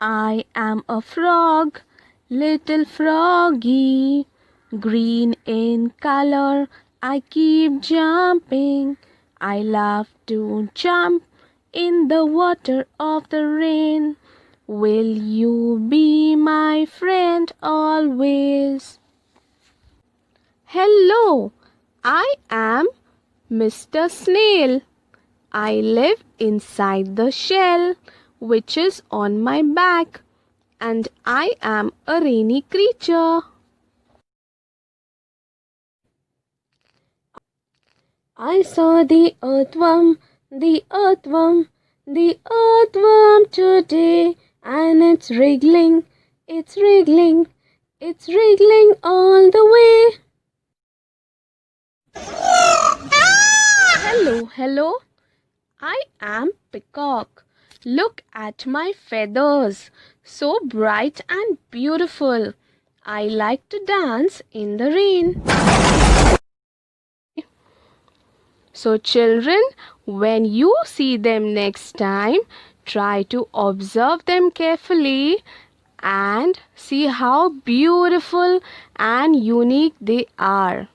I am a frog, little froggy, green in color. I keep jumping. I love to jump in the water of the rain. Will you be my friend always? Hello, I am Mr. Snail. I live inside the shell, which is on my back, and I am a rainy creature. I saw the earthworm, the earthworm, the earthworm today, and it's wriggling, it's wriggling, it's wriggling all the way. Hello, hello. I am Peacock. Look at my feathers, so bright and beautiful. I like to dance in the rain. So, children, when you see them next time, try to observe them carefully and see how beautiful and unique they are.